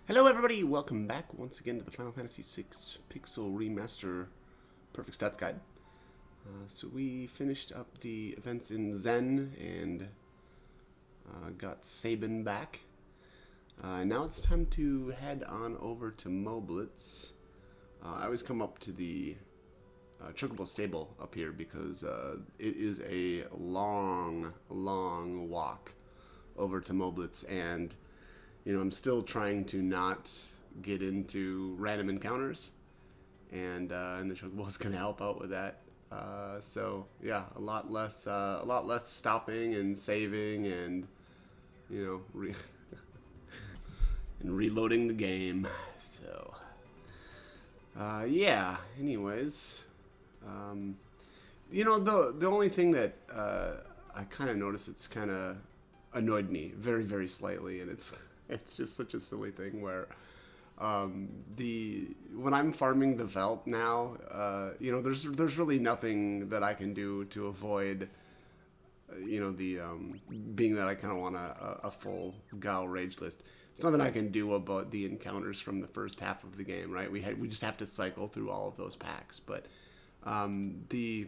Hello everybody, welcome back once again to the Final Fantasy VI Pixel Remaster Perfect Stats Guide. So we finished up the events in Zen and got Sabin back. Now it's time to head on over to Moblitz. I always come up to the Chocobo Stable up here because it is a long walk over to Moblitz, and I'm still trying to not get into random encounters, and the Chocobo is going to help out with that. So yeah, a lot less stopping and saving, and and reloading the game. So yeah. Anyways, the only thing that I kind of noticed, it's kind of annoyed me very slightly, and it's just such a silly thing where when I'm farming the Velt now, there's really nothing that I can do to avoid being that I kind of want a full Gao rage list. There's nothing I can do about the encounters from the first half of the game, right? We just have to cycle through all of those packs, but the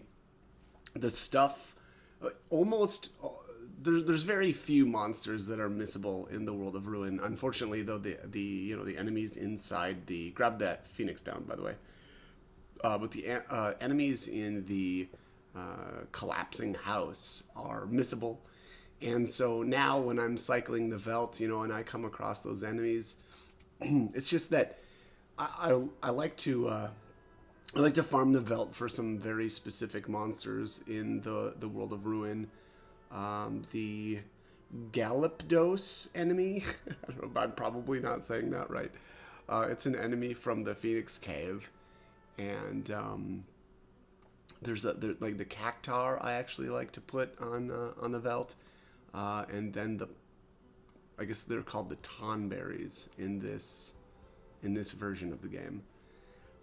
stuff almost. There's very few monsters that are missable in the World of Ruin. Unfortunately, though, the enemies inside the grab that Phoenix down, by the way. But the enemies in the collapsing house are missable, and so now when I'm cycling the Velt, and I come across those enemies, it's just that I like to farm the Velt for some very specific monsters in the World of Ruin. The Galapdos enemy. I don't know, I'm probably not saying that right. It's an enemy from the Phoenix Cave, and there's like the Cactar I actually like to put on the Velt, and then I guess they're called the Tonberries in this version of the game.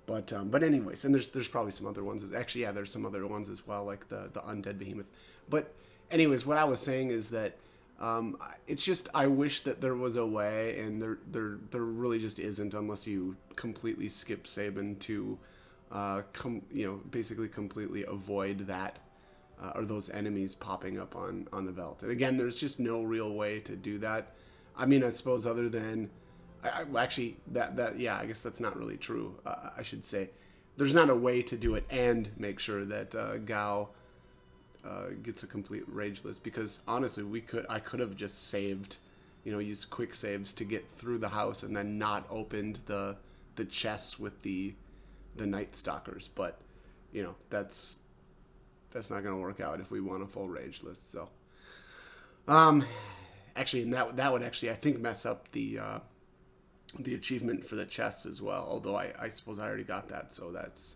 But anyways, and there's probably some other ones. Actually, yeah, there's some other ones as well, like the Undead Behemoth. But anyways, what I was saying is that it's just I wish that there was a way, and there really just isn't, unless you completely skip Sabin to basically completely avoid that or those enemies popping up on the Velt. And again, there's just no real way to do that. I mean, I suppose other than actually that yeah, I guess that's not really true. I should say there's not a way to do it and make sure that Gao gets a complete rage list, because honestly I could have just saved, used quick saves to get through the house and then not opened the chests with the Night Stalkers, but that's not going to work out if we want a full rage list. So actually, and that would actually, I think, mess up the achievement for the chests as well, although I suppose I already got that, so that's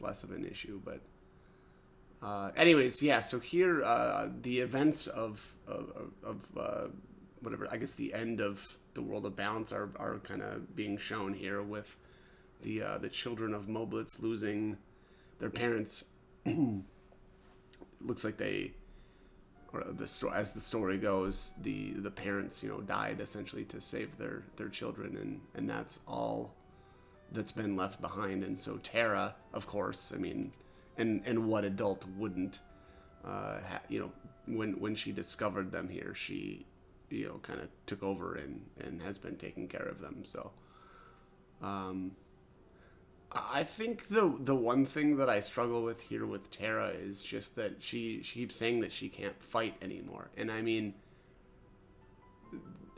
less of an issue. But anyways, yeah, so here the events of whatever, I guess the end of the World of Balance are kind of being shown here, with the children of Moblitz losing their parents. Looks like as the story goes, the parents died essentially to save their children, and that's all that's been left behind. And so Terra, of course, I mean, and what adult wouldn't, when she discovered them here, she kind of took over and has been taking care of them. So I think the one thing that I struggle with here with Terra is just that she keeps saying that she can't fight anymore. And I mean,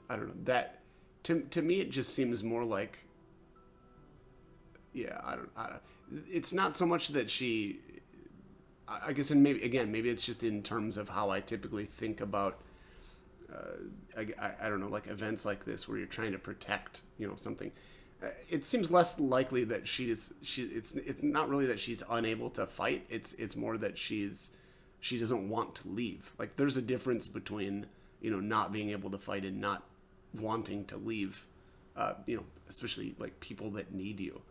I don't know, that to me it just seems more like, yeah, I don't it's not so much that she, I guess, and maybe it's just in terms of how I typically think about I don't know, like events like this where you're trying to protect something. It seems less likely that it's not really that she's unable to fight. It's more that she doesn't want to leave. Like, there's a difference between not being able to fight and not wanting to leave. Especially like people that need you.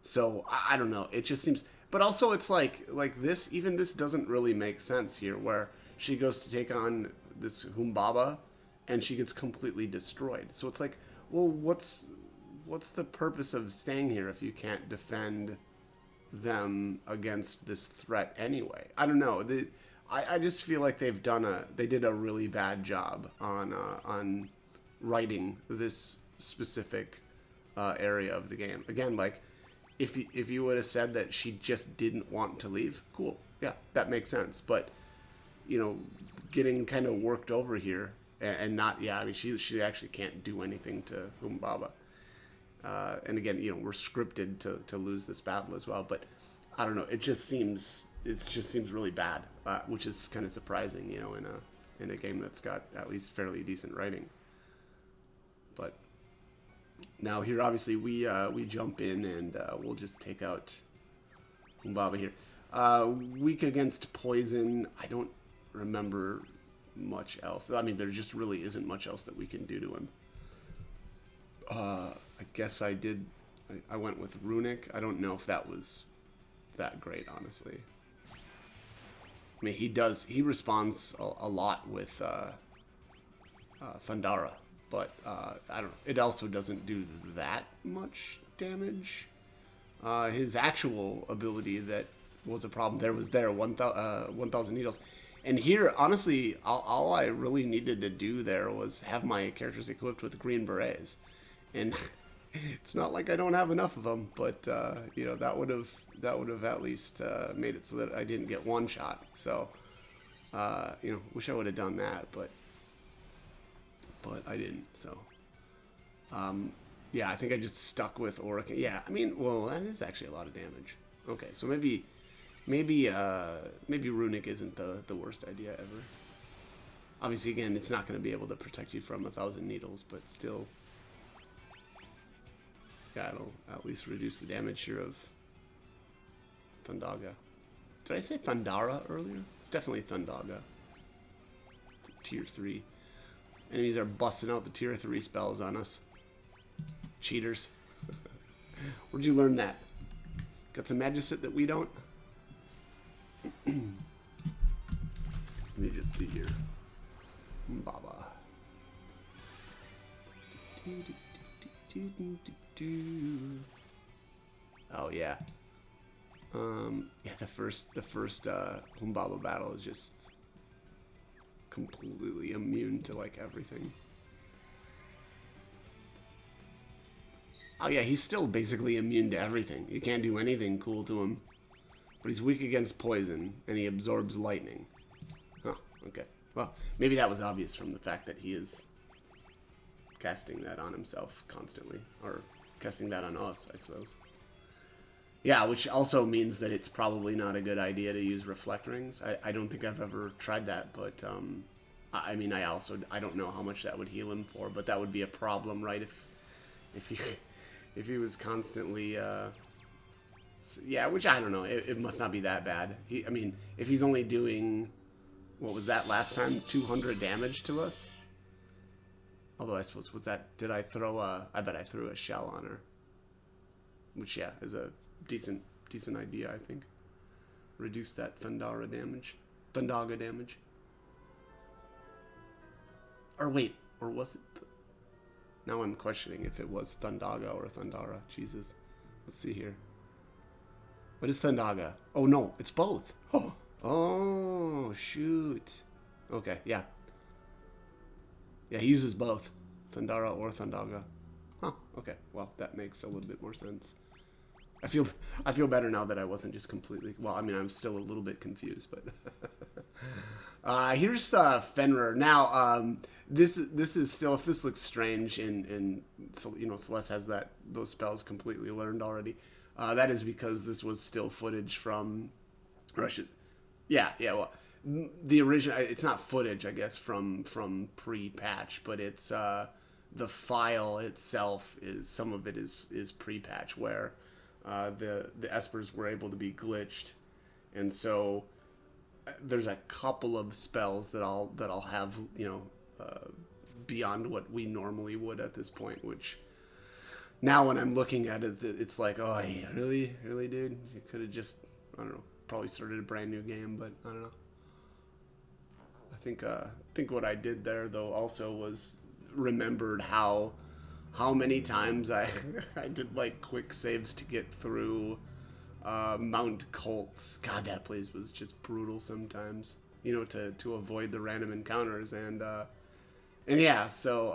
So I don't know. It just seems, but also it's like this. Even this doesn't really make sense here, where she goes to take on this Humbaba, and she gets completely destroyed. So it's like, well, what's the purpose of staying here if you can't defend them against this threat anyway? I don't know. I just feel like they did a really bad job on writing this specific area of the game. Again, like if you would have said that she just didn't want to leave, cool, yeah, that makes sense. But getting kind of worked over here and not, yeah, I mean she actually can't do anything to Humbaba. And again, we're scripted to lose this battle as well. But I don't know. It just seems really bad, which is kind of surprising, in a game that's got at least fairly decent writing. But now here, obviously, we jump in and we'll just take out Humbaba here. Weak against poison. I don't remember much else. I mean, there just really isn't much else that we can do to him. I guess I went with Runic. I don't know if that was that great, honestly. I mean, he responds a lot with Thundara, but I don't know. It also doesn't do that much damage. His actual ability that was a problem there was 1,000 needles. And here, honestly, all I really needed to do there was have my characters equipped with green berets. And it's not like I don't have enough of them, but that would have at least made it so that I didn't get one shot. So wish I would have done that, but I didn't. So yeah, I think I just stuck with Auric. Yeah, I mean, well, that is actually a lot of damage. Okay, so maybe Runic isn't the worst idea ever. Obviously, again, it's not going to be able to protect you from 1,000 needles, but still. Yeah, it'll at least reduce the damage here of Thundaga. Did I say Thundara earlier? It's definitely Thundaga. Tier 3. Enemies are busting out the tier 3 spells on us. Cheaters. Where'd you learn that? Got some Magiset that we don't? Let me just see here. Baba. Oh yeah. Yeah, the first Humbaba battle is just completely immune to like everything. Oh yeah, he's still basically immune to everything. You can't do anything cool to him. But he's weak against poison, and he absorbs lightning. Huh, okay. Well, maybe that was obvious from the fact that he is casting that on himself constantly. Or casting that on us, I suppose. Yeah, which also means that it's probably not a good idea to use Reflect Rings. I don't think I've ever tried that, but I mean, I don't know how much that would heal him for, but that would be a problem, right? If he was constantly, yeah, which I don't know. It must not be that bad. I mean, if he's only doing, what was that last time? 200 damage to us. Although I suppose did I throw I bet I threw a shell on her. Which, yeah, is a decent idea, I think. Reduce that Thundaga damage. Or wait, or was it? Now I'm questioning if it was Thundaga or Thundara. Jesus. Let's see here. What is Thundaga? Oh, no, it's both. Oh, shoot. Okay, yeah. Yeah, he uses both. Thundara or Thundaga. Huh, okay. Well, that makes a little bit more sense. I feel better now that I wasn't just completely... Well, I mean, I'm still a little bit confused, but... here's Fenrir. Now, this is still... If this looks strange and Celes has those spells completely learned already, that is because this was still footage from... Yeah, well... The original... It's not footage, I guess, from pre-patch, but it's... the file itself is... Some of it is pre-patch, where... the Espers were able to be glitched, and so there's a couple of spells that I'll have beyond what we normally would at this point, which now when I'm looking at it, it's like, oh yeah, really dude, you could have just, I don't know, probably started a brand new game, but I don't know. I think what I did there though also was remembered how how many times I I did like quick saves to get through Mount Colts. God, that place was just brutal sometimes. You know, to avoid the random encounters and yeah, so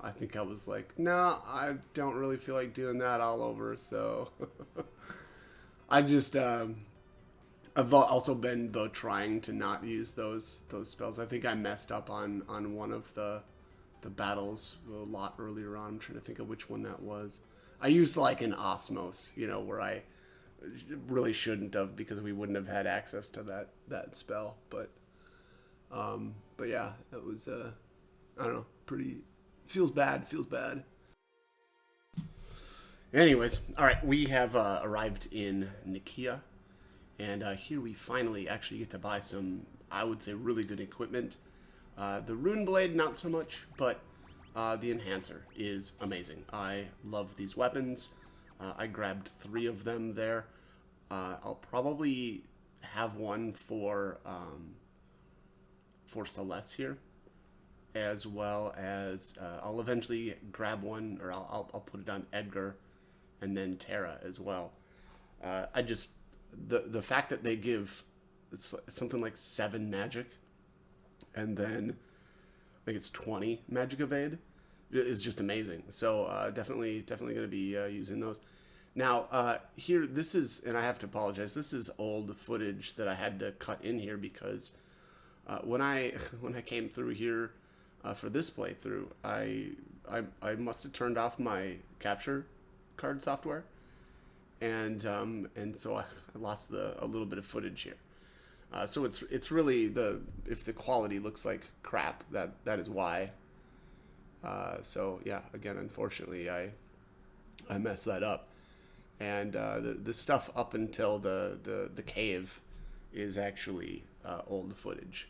I think I was like, no, I don't really feel like doing that all over. So I just I've also been though trying to not use those spells. I think I messed up on one of the battles a lot earlier on. I'm trying to think of which one that was. I used like an Osmos, you know, where I really shouldn't have because we wouldn't have had access to that spell. But yeah, it was I don't know, pretty feels bad. Anyways, all right, we have arrived in Nikia, and here we finally actually get to buy some, I would say, really good equipment. The Rune Blade, not so much, but the Enhancer is amazing. I love these weapons. I grabbed 3 of them there. I'll probably have one for Celes here, as well as I'll eventually grab one, or I'll put it on Edgar, and then Terra as well. I just the fact that they give it's something like 7 magic, and then I think it's 20 magic evade is just amazing. So definitely going to be using those. Now here, this is, and I have to apologize. This is old footage that I had to cut in here because when I came through here for this playthrough, I must have turned off my capture card software, and so I lost a little bit of footage here. So it's really if the quality looks like crap, that is why. So yeah, again, unfortunately, I messed that up, and the stuff up until the cave is actually old footage.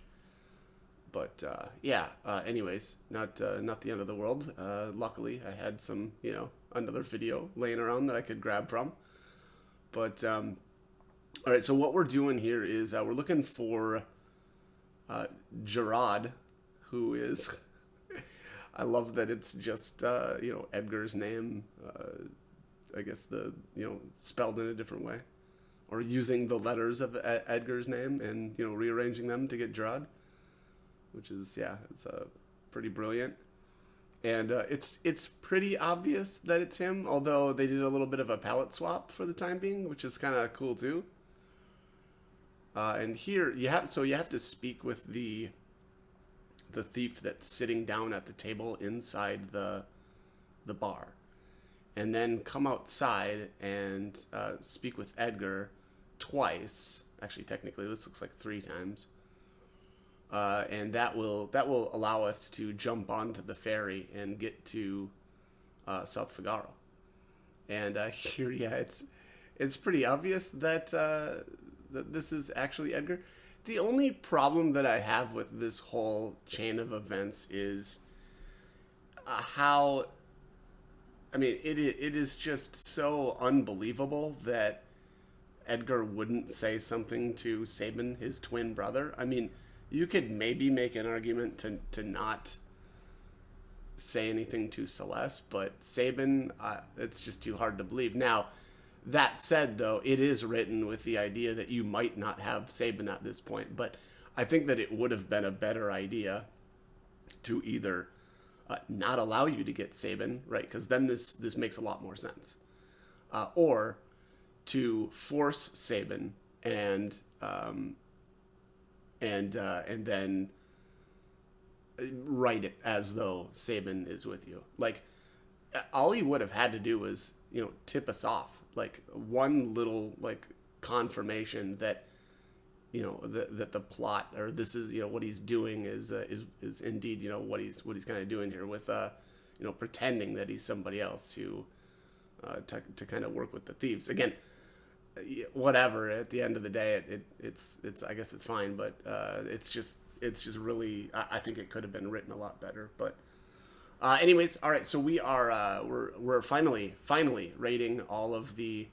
But yeah, anyways, not the end of the world. Luckily, I had some, another video laying around that I could grab from. But all right, so what we're doing here is we're looking for Gerard, who is I love that it's just Edgar's name. I guess spelled in a different way, or using the letters of Edgar's name and rearranging them to get Gerard, which is it's pretty brilliant. And it's pretty obvious that it's him, although they did a little bit of a palette swap for the time being, which is kind of cool too. And here you have to speak with the thief that's sitting down at the table inside the bar, and then come outside and speak with Edgar twice. Actually, technically, this looks like 3 times. And that will allow us to jump onto the ferry and get to South Figaro. And here, it's pretty obvious that that this is actually Edgar. The only problem that I have with this whole chain of events is how. I mean, it is just so unbelievable that Edgar wouldn't say something to Sabin, his twin brother. I mean, you could maybe make an argument to not say anything to Celes, but Sabin, it's just too hard to believe. Now, that said, though, it is written with the idea that you might not have Sabin at this point, but I think that it would have been a better idea to either not allow you to get Sabin, right? Because then this makes a lot more sense, or to force Sabin and then write it as though Sabin is with you. Like, all he would have had to do was, tip us off, like one little like confirmation that that the plot, or this is what he's doing is indeed what he's kind of doing here with pretending that he's somebody else to kind of work with the thieves. Again, whatever. At the end of the day, it's I guess it's fine, but it's just really, I think it could have been written a lot better. But anyways, all right. So we are we're finally raiding all of the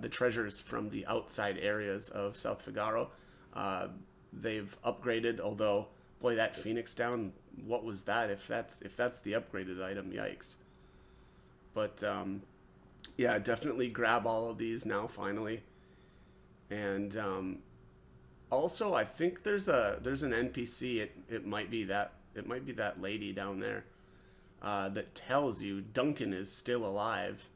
treasures from the outside areas of South Figaro. They've upgraded, although boy, that Phoenix down, what was that? If that's the upgraded item, yikes. But yeah, definitely grab all of these now finally. And also, I think there's an NPC. It might be that lady down there that tells you Duncan is still alive,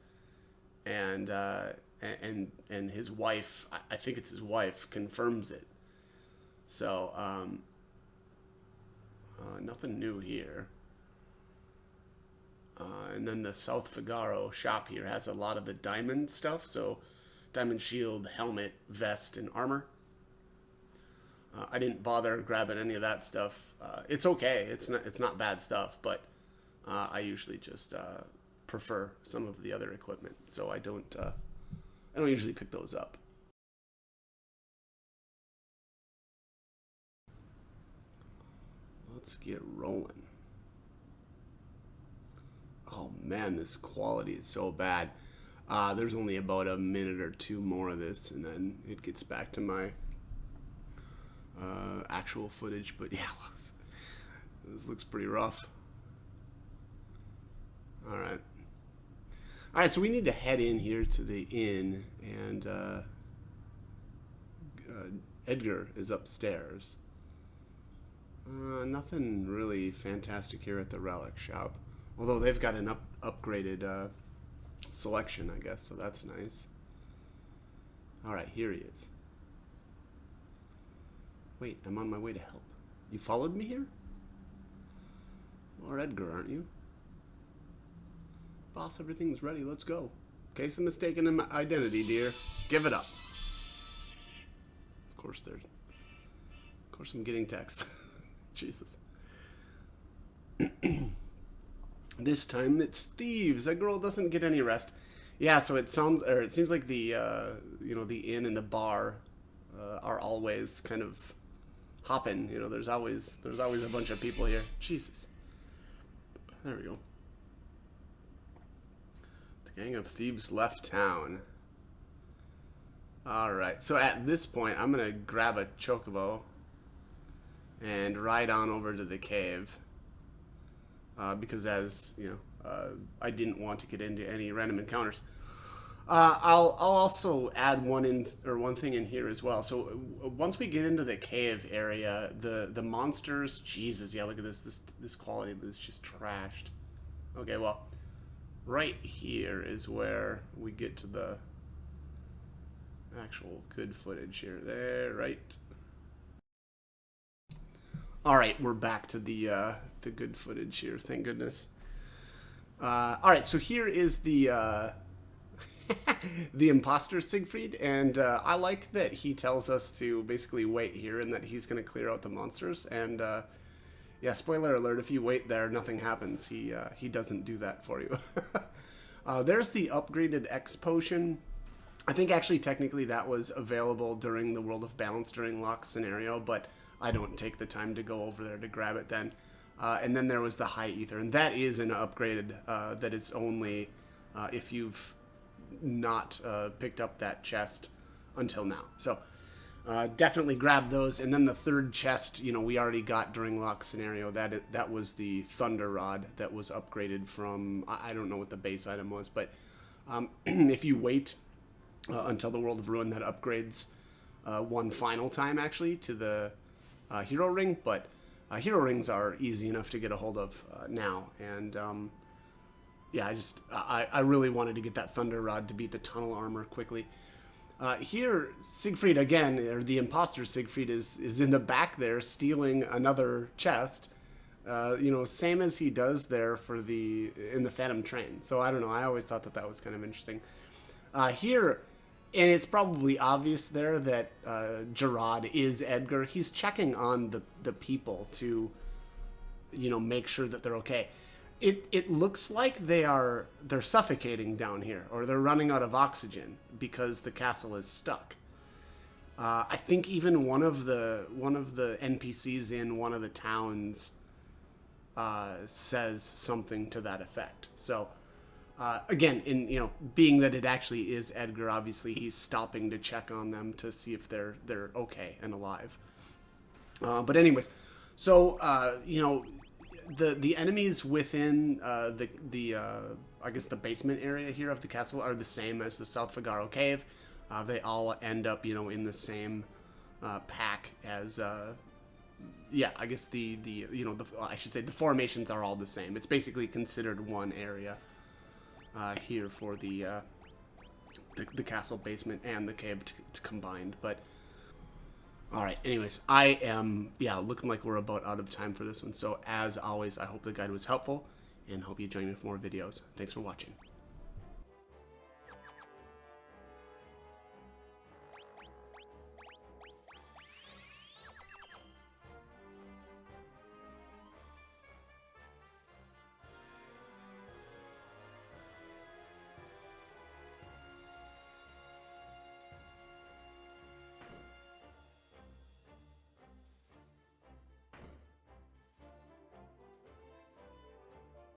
and and his wife. I think it's his wife confirms it. So nothing new here. And then the South Figaro shop here has a lot of the diamond stuff. So diamond shield, helmet, vest, and armor. I didn't bother grabbing any of that stuff. It's okay. It's not bad stuff, but I usually just prefer some of the other equipment. So I don't usually pick those up. Let's get rolling. Oh man, this quality is so bad. There's only about a minute or two more of this, and then it gets back to my actual footage. But yeah, this looks pretty rough. All right. So we need to head in here to the inn, and Edgar is upstairs. Nothing really fantastic here at the relic shop. Although they've got an upgraded selection, I guess, so that's nice. Alright, here he is. Wait, I'm on my way to help. You followed me here? Or Edgar, aren't you? Boss, everything's ready, let's go. Case of mistaken identity, dear. Give it up. Of course I'm getting text. Jesus. This time it's thieves. That girl doesn't get any rest. Yeah, so it seems like the the inn and the bar are always kind of hopping. There's always a bunch of people here. Jesus. There we go. The gang of thieves left town. All right. So at this point, I'm gonna grab a chocobo and ride on over to the cave. Because as you know, I didn't want to get into any random encounters. I'll also add one thing in here as well. So once we get into the cave area, the monsters, Jesus, yeah, look at this quality is just trashed. Okay, well, right here is where we get to the actual good footage here. There, right. All right, we're back to the good footage here. Thank goodness. All right, so here is the the imposter Siegfried, and I like that he tells us to basically wait here, and that he's going to clear out the monsters. And yeah, spoiler alert: if you wait there, nothing happens. He doesn't do that for you. There's the upgraded X potion. I think actually technically that was available during the World of Balance during Locke's scenario, but I don't take the time to go over there to grab it then. And then there was the High Ether, and that is an upgraded that is only if you've not picked up that chest until now. So definitely grab those. And then the third chest, we already got during Locke's scenario. That was the Thunder Rod that was upgraded from, I don't know what the base item was, but if you wait until the World of Ruin, that upgrades one final time actually to the hero ring, but hero rings are easy enough to get a hold of now, and yeah, I really wanted to get that Thunder Rod to beat the tunnel armor quickly. Here, Siegfried again, or the imposter Siegfried, is in the back there stealing another chest. Same as he does there in the Phantom Train. So I don't know. I always thought that was kind of interesting. Here. And it's probably obvious there that Gerard is Edgar. He's checking on the people to, make sure that they're okay. It looks like they're suffocating down here, or they're running out of oxygen because the castle is stuck. I think even one of the NPCs in one of the towns says something to that effect. So. Again, being that it actually is Edgar, obviously he's stopping to check on them to see if they're okay and alive. But anyways, so the enemies within the I guess the basement area here of the castle are the same as the South Figaro Cave. They all end up, you know, in the same pack as yeah, I guess the you know, I should say the formations are all the same. It's basically considered one area here for the castle basement and the cave combined. But all right, anyways, I am, yeah, looking like we're about out of time for this one. So as always, I hope the guide was helpful and hope you join me for more videos. Thanks for watching.